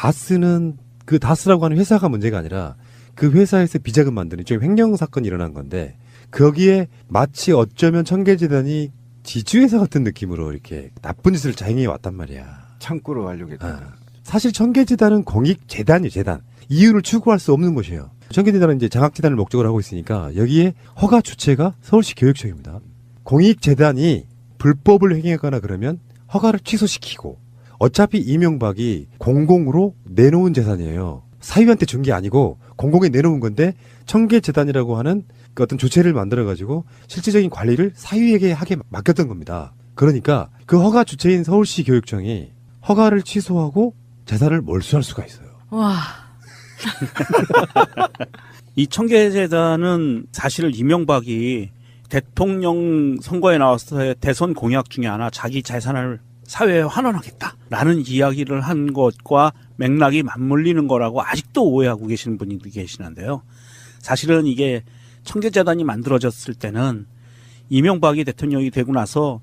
다스는 그 다스라고 하는 회사가 문제가 아니라 그 회사에서 비자금 만드는 일종의 횡령 사건이 일어난 건데 거기에 마치 어쩌면 청계재단이 지주회사 같은 느낌으로 이렇게 나쁜 짓을 자행해 왔단 말이야. 창구로 가려겠다. 사실 청계재단은 공익재단이에요, 재단. 이윤을 추구할 수 없는 곳이에요. 청계재단은 이제 장학재단을 목적으로 하고 있으니까 여기에 허가 주체가 서울시 교육청입니다. 공익재단이 불법을 행했거나 그러면 허가를 취소시키고 어차피 이명박이 공공으로 내놓은 재산이에요. 사유한테 준 게 아니고 공공에 내놓은 건데 청계재단이라고 하는 그 어떤 주체를 만들어가지고 실질적인 관리를 사유에게 하게 맡겼던 겁니다. 그러니까 그 허가 주체인 서울시 교육청이 허가를 취소하고 재산을 몰수할 수가 있어요. 와. 이 청계재단은 사실 이명박이 대통령 선거에 나왔을 때 대선 공약 중에 하나 자기 재산을 사회에 환원하겠다라는 이야기를 한 것과 맥락이 맞물리는 거라고 아직도 오해하고 계시는 분이 계시는데요. 사실은 이게 청계재단이 만들어졌을 때는 이명박이 대통령이 되고 나서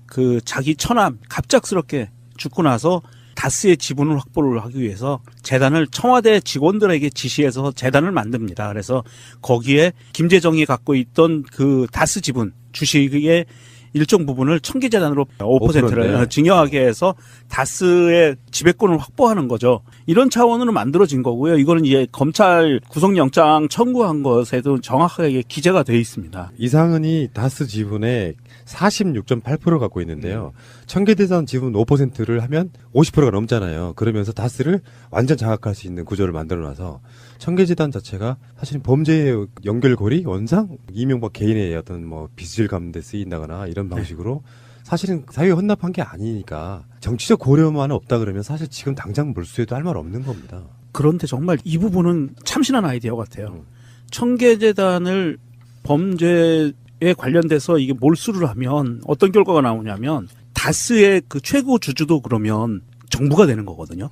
그 자기 처남 갑작스럽게 죽고 나서 다스의 지분을 확보를 하기 위해서 재단을 청와대 직원들에게 지시해서 재단을 만듭니다. 그래서 거기에 김재정이 갖고 있던 그 다스 지분 주식의 일정 부분을 청계재단으로 5%를 증여하게 해서 다스의 지배권을 확보하는 거죠. 이런 차원으로 만들어진 거고요. 이거는 이제 검찰 구속영장 청구한 것에도 정확하게 기재가 되어 있습니다. 이상은이 다스 지분의 46.8% 갖고 있는데요. 청계재단 지분 5%를 하면 50%가 넘잖아요. 그러면서 다스를 완전 장악할 수 있는 구조를 만들어놔서 청계재단 자체가 사실은 범죄의 연결고리, 원상, 이명박 개인의 어떤 뭐 빚을 갚는 데 쓰인다거나 이런 방식으로 사실은 사회에 헌납한 게 아니니까 정치적 고려만 없다 그러면 사실 지금 당장 몰수해도 할 말 없는 겁니다. 그런데 정말 이 부분은 참신한 아이디어 같아요. 청계재단을 범죄에 관련돼서 이게 몰수를 하면 어떤 결과가 나오냐면 다스의 그 최고 주주도 그러면 정부가 되는 거거든요.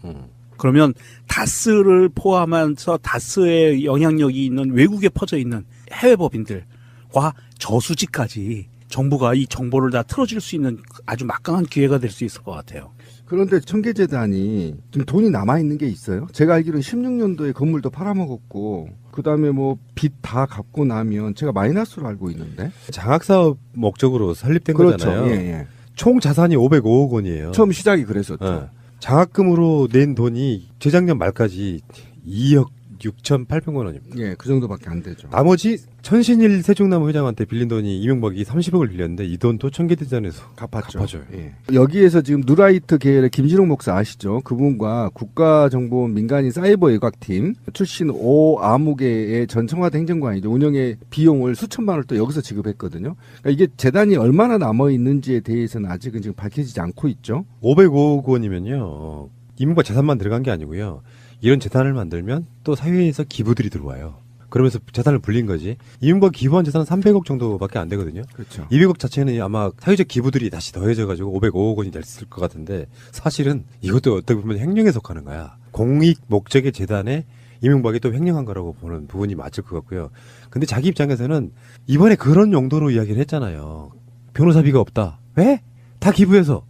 그러면 다스를 포함해서 다스의 영향력이 있는 외국에 퍼져 있는 해외 법인들과 저수지까지 정부가 이 정보를 다 틀어줄 수 있는 아주 막강한 기회가 될 수 있을 것 같아요. 그런데 청계재단이 지금 돈이 남아있는 게 있어요? 제가 알기로는 16년도에 건물도 팔아먹었고 그다음에 뭐 빚 다 갚고 나면 제가 마이너스로 알고 있는데. 장학사업 목적으로 설립된 그렇죠. 거잖아요. 예, 예. 총 자산이 505억 원이에요. 처음 시작이 그랬었죠. 네. 장학금으로 낸 돈이 재작년 말까지 2억 6,800만 원입니다. 예, 그 정도밖에 안 되죠. 나머지 천신일 세종나무 회장한테 빌린 돈이 이명박이 30억을 빌렸는데 이 돈도 청계재단에서 갚아줘요. 예. 여기에서 지금 누라이트 계열의 김진욱 목사 아시죠? 그분과 국가정보원 민간인 사이버 예각팀 출신 오 아무개의 전 청와대 행정관이죠. 운영의 비용을 수천만 원을 또 여기서 지급했거든요. 그러니까 이게 재단이 얼마나 남아 있는지에 대해서는 아직은 지금 밝혀지지 않고 있죠. 505억 원이면요. 이명박 재산만 들어간 게 아니고요. 이런 재단을 만들면 또 사회에서 기부들이 들어와요. 그러면서 재산을 불린 거지. 이명박 기부한 재산은 300억 정도밖에 안 되거든요. 그렇죠. 200억 자체는 아마 사회적 기부들이 다시 더해져가지고 505억 원이 됐을 것 같은데 사실은 이것도 어떻게 보면 횡령에 속하는 거야. 공익 목적의 재단에 이명박이 또 횡령한 거라고 보는 부분이 맞을 것 같고요. 근데 자기 입장에서는 이번에 그런 용도로 이야기를 했잖아요. 변호사비가 없다. 왜? 다 기부해서.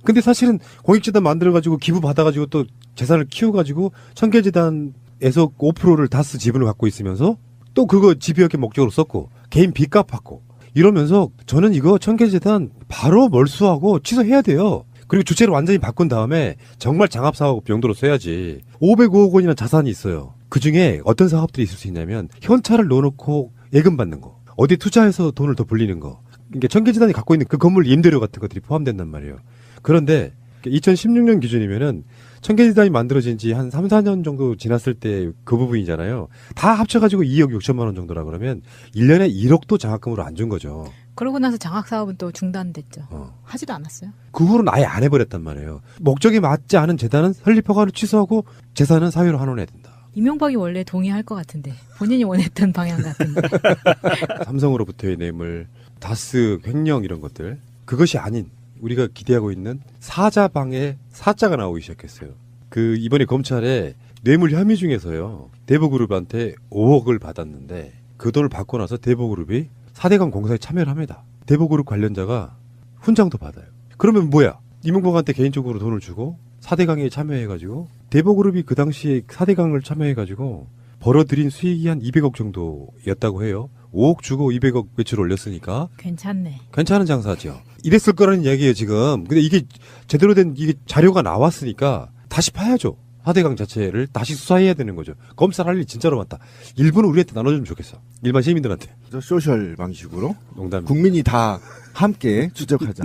근데 사실은 공익재단 만들어가지고 기부 받아가지고 또 재산을 키워가지고 청계재단에서 5%를 다스 지분을 갖고 있으면서 또 그거 집유역의 목적으로 썼고 개인 빚값 받고 이러면서 저는 이거 청계재단 바로 몰수하고 취소해야 돼요. 그리고 주체를 완전히 바꾼 다음에 정말 장합사업 용도로 써야지. 505억 원이나 자산이 있어요. 그중에 어떤 사업들이 있을 수 있냐면 현찰을 넣어놓고 예금 받는 거, 어디 투자해서 돈을 더 불리는 거. 그러니까 청계재단이 갖고 있는 그 건물 임대료 같은 것들이 포함된단 말이에요. 그런데 2016년 기준이면은 청계재단이 만들어진 지 한 3, 4년 정도 지났을 때 그 부분이잖아요. 다 합쳐가지고 2억 6천만 원 정도라 그러면 1년에 1억도 장학금으로 안 준 거죠. 그러고 나서 장학사업은 또 중단됐죠. 하지도 않았어요. 그 후로는 아예 안 해버렸단 말이에요. 목적에 맞지 않은 재단은 설립 허가를 취소하고 재산은 사유로 환원해야 된다. 이명박이 원래 동의할 것 같은데 본인이 원했던 방향 같은데. 삼성으로부터의 뇌물, 다스 횡령 이런 것들 그것이 아닌 우리가 기대하고 있는 사자방에 사자가 나오기 시작했어요. 그 이번에 검찰에 뇌물 혐의 중에서요. 대보그룹한테 5억을 받았는데 그 돈을 받고 나서 대보그룹이 4대강 공사에 참여를 합니다. 대보그룹 관련자가 훈장도 받아요. 그러면 뭐야? 이명박한테 개인적으로 돈을 주고 4대강에 참여해가지고 대보그룹이 그 당시에 4대강을 참여해가지고 벌어들인 수익이 한 200억 정도였다고 해요. 5억 주고 200억 매출 올렸으니까 괜찮네. 괜찮은 장사죠. 이랬을 거라는 얘기예요 지금. 근데 이게 제대로 된 이게 자료가 나왔으니까 다시 파야죠. 4대강 자체를 다시 수사해야 되는 거죠. 검찰 할 일 진짜로 많다. 일부는 우리한테 나눠주면 좋겠어. 일반 시민들한테. 소셜 방식으로 농담. 국민이 다 함께 추적하자.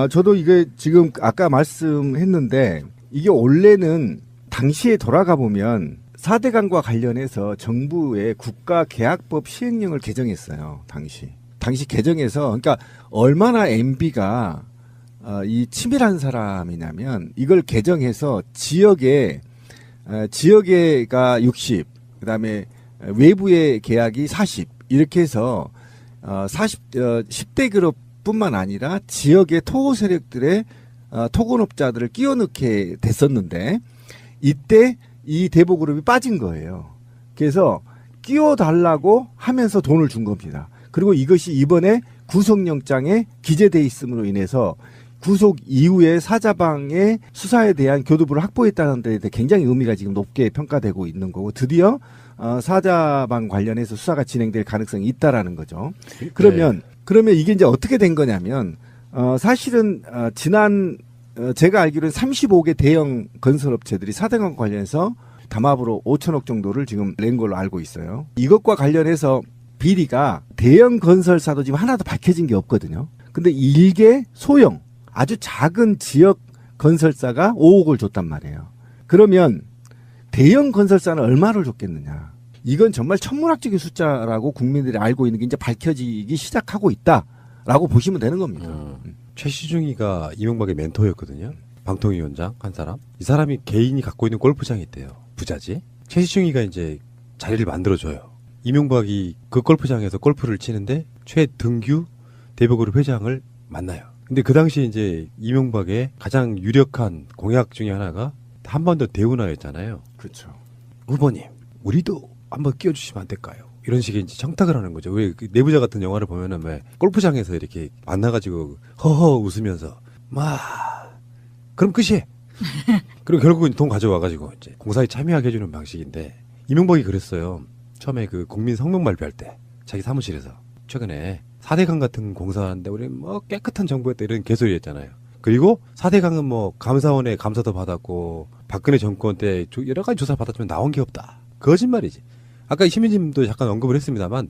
저도 이게 지금 아까 말씀했는데 이게 원래는 당시에 돌아가 보면 4대강과 관련해서 정부의 국가계약법 시행령을 개정했어요. 당시 개정해서 그러니까 얼마나 MB가 이 치밀한 사람이냐면 이걸 개정해서 지역에가 60, 그다음에 외부의 계약이 40 이렇게 해서 10대 그룹뿐만 아니라 지역의 토호 세력들의 토건업자들을 끼워넣게 됐었는데 이때 이 대보그룹이 빠진 거예요. 그래서 끼워달라고 하면서 돈을 준 겁니다. 그리고 이것이 이번에 구속영장에 기재돼 있음으로 인해서 구속 이후에 사자방의 수사에 대한 교두부를 확보했다는 데 굉장히 의미가 지금 높게 평가되고 있는 거고 드디어 사자방 관련해서 수사가 진행될 가능성이 있다라는 거죠. 그러면 이게 이제 어떻게 된 거냐면 사실은 지난 제가 알기로는 35개 대형 건설업체들이 4대강 관련해서 담합으로 5천억 정도를 지금 낸 걸로 알고 있어요. 이것과 관련해서 비리가 대형 건설사도 지금 하나도 밝혀진 게 없거든요. 근데 일개 소형 아주 작은 지역 건설사가 5억을 줬단 말이에요. 그러면 대형 건설사는 얼마를 줬겠느냐. 이건 정말 천문학적인 숫자라고 국민들이 알고 있는 게 이제 밝혀지기 시작하고 있다라고 보시면 되는 겁니다. 최시중이가 이명박의 멘토였거든요. 방통위원장 한 사람. 이 사람이 개인이 갖고 있는 골프장이 있대요. 부자지. 최시중이가 이제 자리를 만들어줘요. 이명박이 그 골프장에서 골프를 치는데 최등규 대보그룹 회장을 만나요. 근데 그 당시 이제 이명박의 가장 유력한 공약 중에 하나가 한 번 더 대운하였잖아요. 그렇죠. 후보님, 우리도 한번 끼워주시면 안 될까요? 이런 식의 이제 청탁을 하는 거죠. 왜 그 내부자 같은 영화를 보면은 왜 골프장에서 이렇게 만나가지고 허허 웃으면서 그럼 끝이. 그리고 결국은 돈 가져와가지고 이제 공사에 참여하게 해주는 방식인데 이명박이 그랬어요. 처음에 그 국민 성명 발표할 때 자기 사무실에서 최근에 4대강 같은 공사하는데 우리 뭐 깨끗한 정부였다 이런 개소리였잖아요. 그리고 4대강은 뭐 감사원의 감사도 받았고 박근혜 정권 때 여러 가지 조사를 받았지만 나온 게 없다. 거짓말이지. 아까 시민님도 잠깐 언급을 했습니다만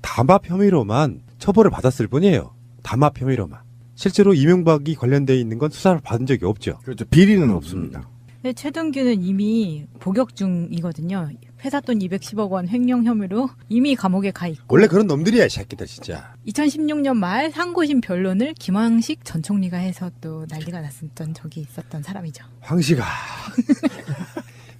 담합 혐의로만 처벌을 받았을 뿐이에요. 담합 혐의로만. 실제로 이명박이 관련돼 있는 건 수사를 받은 적이 없죠. 그렇죠. 비리는 없습니다. 근데 최동규는 이미 복역 중이거든요. 회사 돈 210억 원 횡령 혐의로 이미 감옥에 가 있고. 원래 그런 놈들이야, 이 새끼들 진짜. 2016년 말 상고심 변론을 김황식 전 총리가 해서 또 난리가 났었던 적이 있었던 사람이죠. 황씨가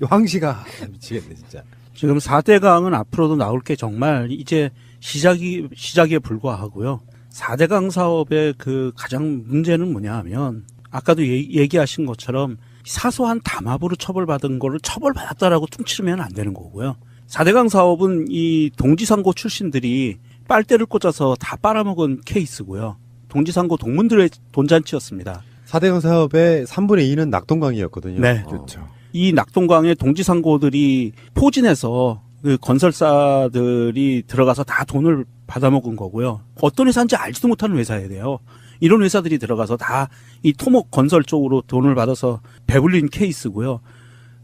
황씨가 미치겠네 진짜. 지금 4대강은 앞으로도 나올 게 정말 이제 시작에 불과하고요. 4대강 사업의 그 가장 문제는 뭐냐 하면 아까도 얘기하신 것처럼 사소한 담합으로 처벌받은 거를 처벌받았다라고 퉁치면 안 되는 거고요. 4대강 사업은 이 동지상고 출신들이 빨대를 꽂아서 다 빨아먹은 케이스고요. 동지상고 동문들의 돈잔치였습니다. 4대강 사업의 3분의 2는 낙동강이었거든요. 네. 그렇죠. 이 낙동강에 동지상고들이 포진해서 그 건설사들이 들어가서 다 돈을 받아먹은 거고요. 어떤 회사인지 알지도 못하는 회사예요. 이런 회사들이 들어가서 다 이 토목 건설 쪽으로 돈을 받아서 배불린 케이스고요.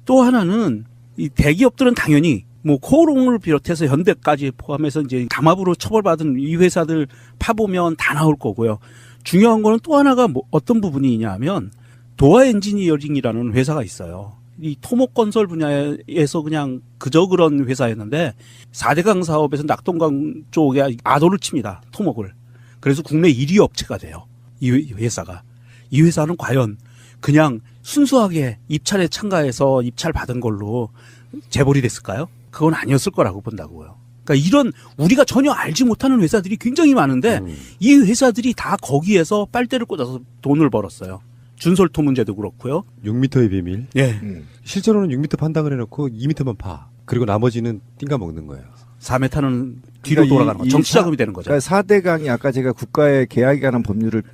또 하나는 이 대기업들은 당연히 뭐 코오롱을 비롯해서 현대까지 포함해서 이제 담합으로 처벌받은 이 회사들 파보면 다 나올 거고요. 중요한 거는 또 하나가 뭐 어떤 부분이냐 하면 도화 엔지니어링이라는 회사가 있어요. 이 토목 건설 분야에서 그냥 그저 그런 회사였는데 4대강 사업에서 낙동강 쪽에 아도를 칩니다. 토목을. 그래서 국내 1위 업체가 돼요. 이 회사가. 이 회사는 과연 그냥 순수하게 입찰에 참가해서 입찰 받은 걸로 재벌이 됐을까요? 그건 아니었을 거라고 본다고요. 그러니까 이런 우리가 전혀 알지 못하는 회사들이 굉장히 많은데 이 회사들이 다 거기에서 빨대를 꽂아서 돈을 벌었어요. 준설토 문제도 그렇고요. 6m의 비밀. 예. 실제로는 6m 판당을 해놓고 2m만 파. 그리고 나머지는 띵가 먹는 거예요. 4m는 뒤로 그러니까 돌아가는 거. 정치 자금이 되는 거죠. 그러니까 4대강이 아까 제가 국가의 계약에 관한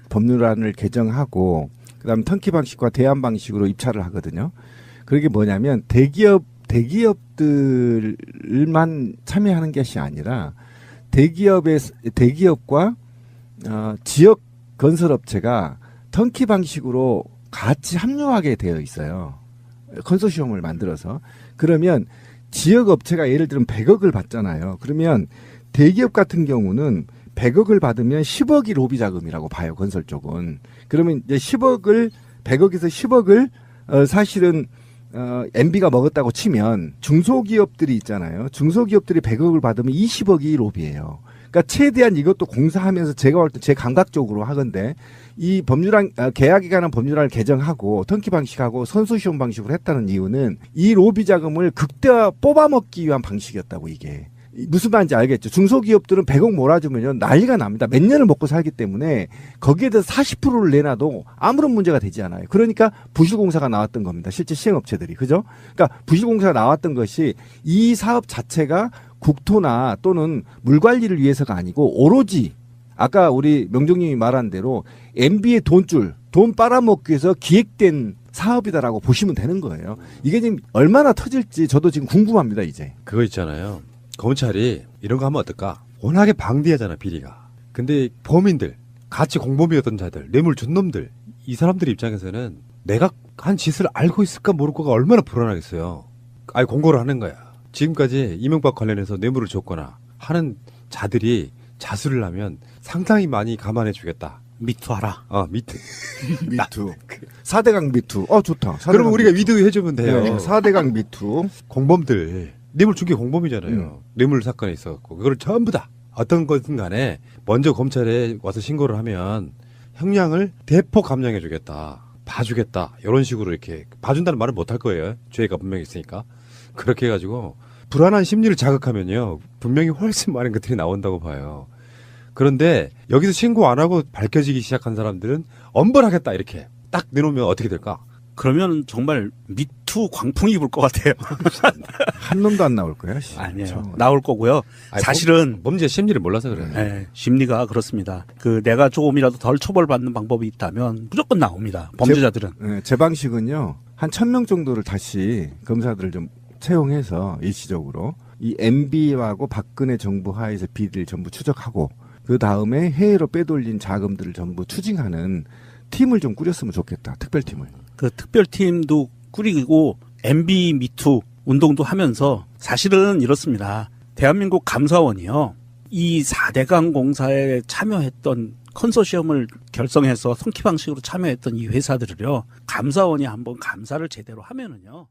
법률안을 개정하고 그다음 턴키 방식과 대안 방식으로 입찰을 하거든요. 그게 뭐냐면 대기업들만 참여하는 것이 아니라 대기업과 지역 건설업체가 턴키 방식으로 같이 합류하게 되어 있어요. 컨소시엄을 만들어서. 그러면 지역 업체가 예를 들면 100억을 받잖아요. 그러면 대기업 같은 경우는 100억을 받으면 10억이 로비 자금이라고 봐요. 건설 쪽은. 그러면 이제 100억에서 10억을 사실은 MB가 먹었다고 치면 중소기업들이 있잖아요. 중소기업들이 100억을 받으면 20억이 로비예요. 그러니까 최대한 이것도 공사하면서 제가 볼 때 제 감각적으로 하건데 이 법률안 계약에 관한 법률안을 개정하고 턴키 방식하고 선소시험 방식으로 했다는 이유는 이 로비 자금을 극대화 뽑아먹기 위한 방식이었다고 이게. 무슨 말인지 알겠죠. 중소기업들은 100억 몰아주면요 난리가 납니다. 몇 년을 먹고 살기 때문에 거기에 대해서 40%를 내놔도 아무런 문제가 되지 않아요. 그러니까 부실공사가 나왔던 겁니다. 실제 시행업체들이. 그죠? 그러니까 부실공사가 나왔던 것이 이 사업 자체가 국토나 또는 물관리를 위해서가 아니고 오로지 아까 우리 명정님이 말한 대로 MB의 돈 빨아먹기 위해서 기획된 사업이다라고 보시면 되는 거예요. 이게 지금 얼마나 터질지 저도 지금 궁금합니다. 이제. 그거 있잖아요. 검찰이 이런 거 하면 어떨까? 워낙에 방대하잖아, 비리가. 근데 범인들, 같이 공범이었던 자들, 뇌물 준 놈들, 이 사람들 입장에서는 내가 한 짓을 알고 있을까 모를까가 얼마나 불안하겠어요. 아예 공고를 하는 거야. 지금까지 이명박 관련해서 뇌물을 줬거나 하는 자들이 자수를 하면 상당히 많이 감안해 주겠다. 미투하라. 미투. 미투. 4대강 미투. 좋다. 4대강 그러면 우리가 미투. 위드 해주면 돼요. 네, 4대강 미투. 공범들, 뇌물 준 게 공범이잖아요. 뇌물 사건에 있어갖고. 그걸 전부 다 어떤 것든 간에 먼저 검찰에 와서 신고를 하면 형량을 대폭 감량해 주겠다. 봐주겠다. 이런 식으로 이렇게 봐준다는 말은 못 할 거예요. 죄가 분명히 있으니까. 그렇게 해가지고 불안한 심리를 자극하면요. 분명히 훨씬 많은 것들이 나온다고 봐요. 그런데 여기서 신고 안 하고 밝혀지기 시작한 사람들은 엄벌하겠다 이렇게 딱 내놓으면 어떻게 될까? 그러면 정말 미투 광풍이 불 것 같아요. 한 놈도 안 나올 거야. 씨. 아니에요. 나올 거고요. 사실은 범죄 심리를 몰라서 그래요. 네, 심리가 그렇습니다. 내가 조금이라도 덜 처벌받는 방법이 있다면 무조건 나옵니다. 범죄자들은. 제 방식은요. 한 1000명 정도를 다시 검사들을 좀 채용해서 일시적으로 이 MB하고 박근혜 정부 하에서 비리를 전부 추적하고 그 다음에 해외로 빼돌린 자금들을 전부 추징하는 팀을 좀 꾸렸으면 좋겠다. 특별팀을. 그 특별팀도 꾸리고 MB 미투 운동도 하면서 사실은 이렇습니다. 대한민국 감사원이요. 이 4대강 공사에 참여했던 컨소시엄을 결성해서 성키 방식으로 참여했던 이 회사들을요. 감사원이 한번 감사를 제대로 하면은요.